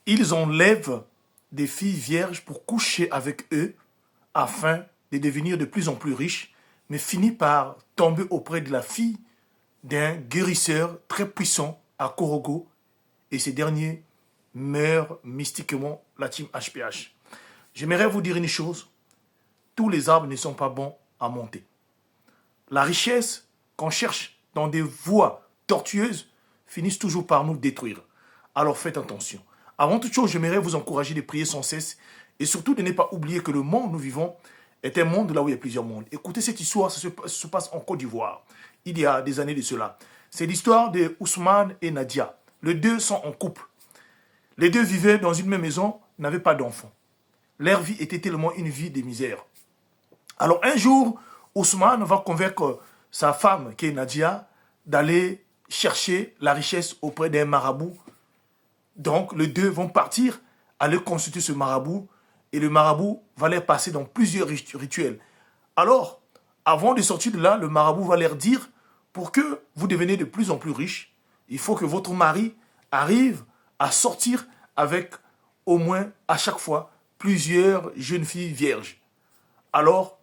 Ils enlèvent des filles vierges pour coucher avec eux afin de devenir de plus en plus riches, mais finissent par tomber auprès de la fille d'un guérisseur très puissant à Korogo et ces derniers meurent mystiquement, la team HPH. J'aimerais vous dire une chose, tous les arbres ne sont pas bons à monter. La richesse qu'on cherche dans des voies tortueuses finissent toujours par nous détruire. Alors faites attention. Avant toute chose, j'aimerais vous encourager de prier sans cesse et surtout de ne pas oublier que le monde où nous vivons est un monde là où il y a plusieurs mondes. Écoutez cette histoire, ça se passe en Côte d'Ivoire, il y a des années de cela. C'est l'histoire de Ousmane et Nadia. Les deux sont en couple. Les deux vivaient dans une même maison, n'avaient pas d'enfants. Leur vie était tellement une vie de misère. Alors un jour, Ousmane va convaincre sa femme, qui est Nadia, d'aller chercher la richesse auprès d'un marabout. Donc les deux vont partir, aller consulter ce marabout, et le marabout va les passer dans plusieurs rituels. Alors, avant de sortir de là, le marabout va leur dire, pour que vous deveniez de plus en plus riche, il faut que votre mari arrive à sortir avec au moins à chaque fois plusieurs jeunes filles vierges. Alors,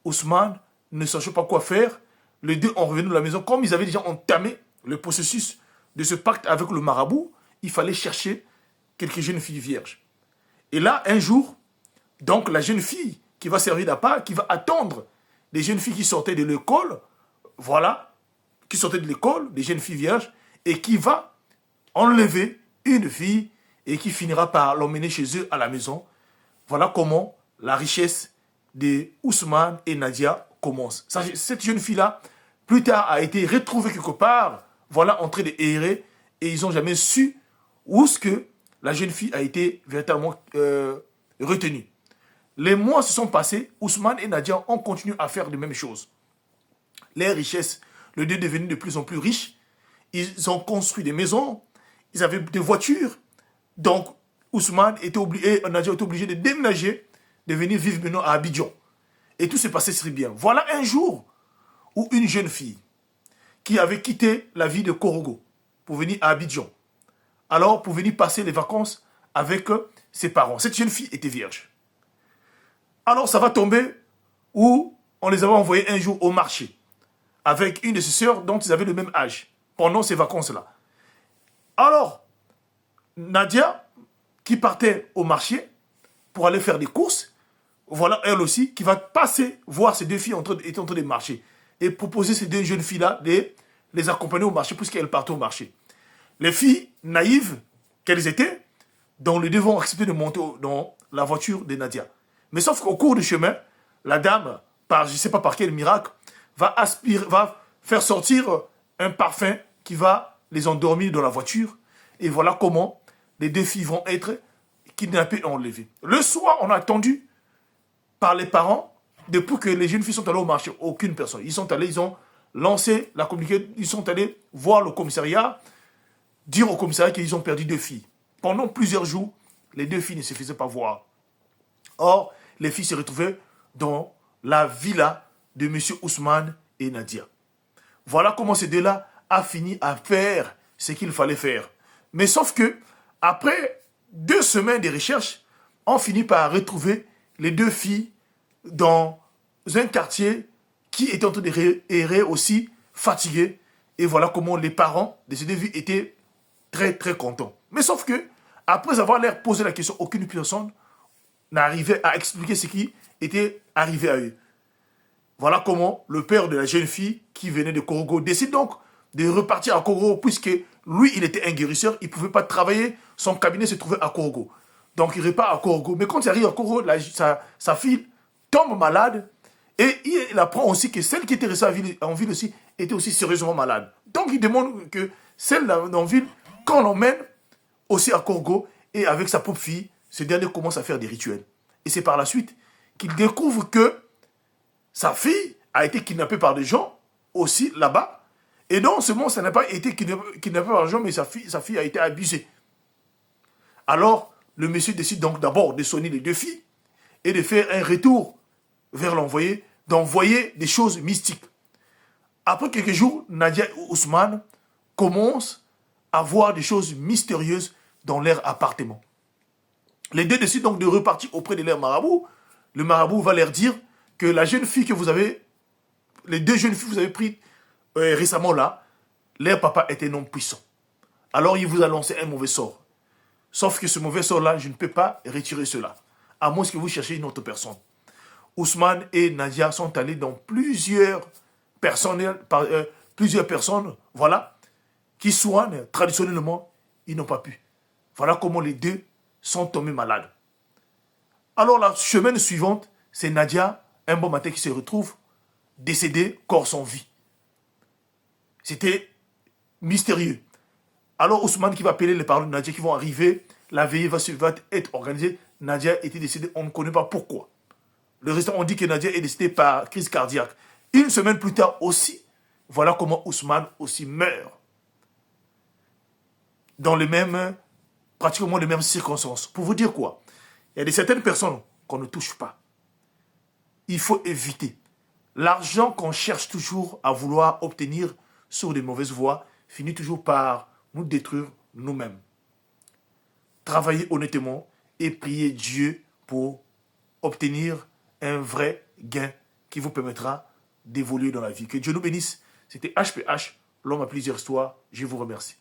Ousmane ne sachant pas quoi faire, les deux ont revenu de la maison. Comme ils avaient déjà entamé le processus de ce pacte avec le marabout, il fallait chercher quelques jeunes filles vierges. Et là, un jour, donc la jeune fille qui va servir d'appât, qui va attendre les jeunes filles qui sortaient de l'école, voilà, qui sortaient de l'école, des jeunes filles vierges, et qui va enlever une fille et qui finira par l'emmener chez eux à la maison. Voilà comment la richesse de Ousmane et Nadia commence. Cette jeune fille-là, plus tard, a été retrouvée quelque part, voilà, en train de errer, et ils n'ont jamais su où est-ce que la jeune fille a été véritablement retenue. Les mois se sont passés, Ousmane et Nadia ont continué à faire les mêmes choses. Les richesses, les deux devenus de plus en plus riches, ils ont construit des maisons, ils avaient des voitures, donc Ousmane était obligé, Nadia était obligé de déménager, de venir vivre maintenant à Abidjan. Et tout s'est passé très bien. Voilà un jour où une jeune fille qui avait quitté la vie de Korogo pour venir à Abidjan, alors pour venir passer les vacances avec ses parents. Cette jeune fille était vierge. Alors ça va tomber où on les avait envoyés un jour au marché avec une de ses sœurs dont ils avaient le même âge pendant ces vacances-là. Alors, Nadia, qui partait au marché pour aller faire des courses, voilà elle aussi qui va passer voir ces deux filles étaient en train de marcher et proposer ces deux jeunes filles-là de les accompagner au marché puisqu'elles partaient au marché. Les filles naïves qu'elles étaient, dont les deux vont accepter de monter dans la voiture de Nadia. Mais sauf qu'au cours du chemin, la dame, par je ne sais pas par quel miracle, va faire sortir un parfum qui va les endormir dans la voiture. Et voilà comment les deux filles vont être kidnappées et enlevées. Le soir, on a attendu par les parents depuis que les jeunes filles sont allées au marché. Aucune personne. Ils sont allés, ils ont lancé la communication, ils sont allés voir le commissariat, dire au commissariat qu'ils ont perdu deux filles. Pendant plusieurs jours, les deux filles ne se faisaient pas voir. Or, les filles se retrouvaient dans la villa de M. Ousmane et Nadia. Voilà comment ces deux-là a fini à faire ce qu'il fallait faire. Mais sauf que, après 2 semaines de recherche, on finit par retrouver les deux filles dans un quartier qui était en train de errer aussi, fatigués. Et voilà comment les parents de ces deux filles étaient très très contents. Mais sauf que, après avoir leur posé la question, aucune personne n'arrivait à expliquer ce qui était arrivé à eux. Voilà comment le père de la jeune fille qui venait de Korogo décide donc de repartir à Korogo puisque lui, il était un guérisseur, il ne pouvait pas travailler, son cabinet se trouvait à Korogo. Donc il repart à Korogo. Mais quand il arrive à Korogo, sa fille tombe malade et il apprend aussi que celle qui était restée en ville aussi était aussi sérieusement malade. Donc il demande que celle en ville, qu'on l'emmène aussi à Korogo et avec sa propre fille, ce dernier commence à faire des rituels. Et c'est par la suite qu'il découvre que sa fille a été kidnappée par des gens aussi là-bas. Et non seulement ça n'a pas été kidnappée par des gens, mais sa fille a été abusée. Alors, le monsieur décide donc d'abord de soigner les deux filles et de faire un retour vers l'envoyé, d'envoyer des choses mystiques. Après quelques jours, Nadia et Ousmane commencent à voir des choses mystérieuses dans leur appartement. Les deux décident donc de repartir auprès de leur marabout. Le marabout va leur dire que la jeune fille que vous avez, les deux jeunes filles que vous avez prises récemment là, leur papa est un homme puissant. Alors il vous a lancé un mauvais sort. Sauf que ce mauvais sort-là, je ne peux pas retirer cela. À moins que vous cherchiez une autre personne. Ousmane et Nadia sont allés dans plusieurs personnes, voilà, qui soignent traditionnellement, ils n'ont pas pu. Voilà comment les deux sont tombés malades. Alors la semaine suivante, c'est Nadia, un bon matin, qui se retrouve décédée, corps sans vie. C'était mystérieux. Alors Ousmane qui va appeler les parents de Nadia qui vont arriver, la veillée va être organisée. Nadia était décédée, on ne connaît pas pourquoi. Le restant, on dit que Nadia est décédée par crise cardiaque. Une semaine plus tard aussi, voilà comment Ousmane aussi meurt. Dans pratiquement les mêmes circonstances. Pour vous dire quoi? Il y a certaines personnes qu'on ne touche pas. Il faut éviter. L'argent qu'on cherche toujours à vouloir obtenir sur des mauvaises voies finit toujours par nous détruire nous-mêmes. Travaillez honnêtement et priez Dieu pour obtenir un vrai gain qui vous permettra d'évoluer dans la vie. Que Dieu nous bénisse. C'était HPH, l'homme à plusieurs histoires. Je vous remercie.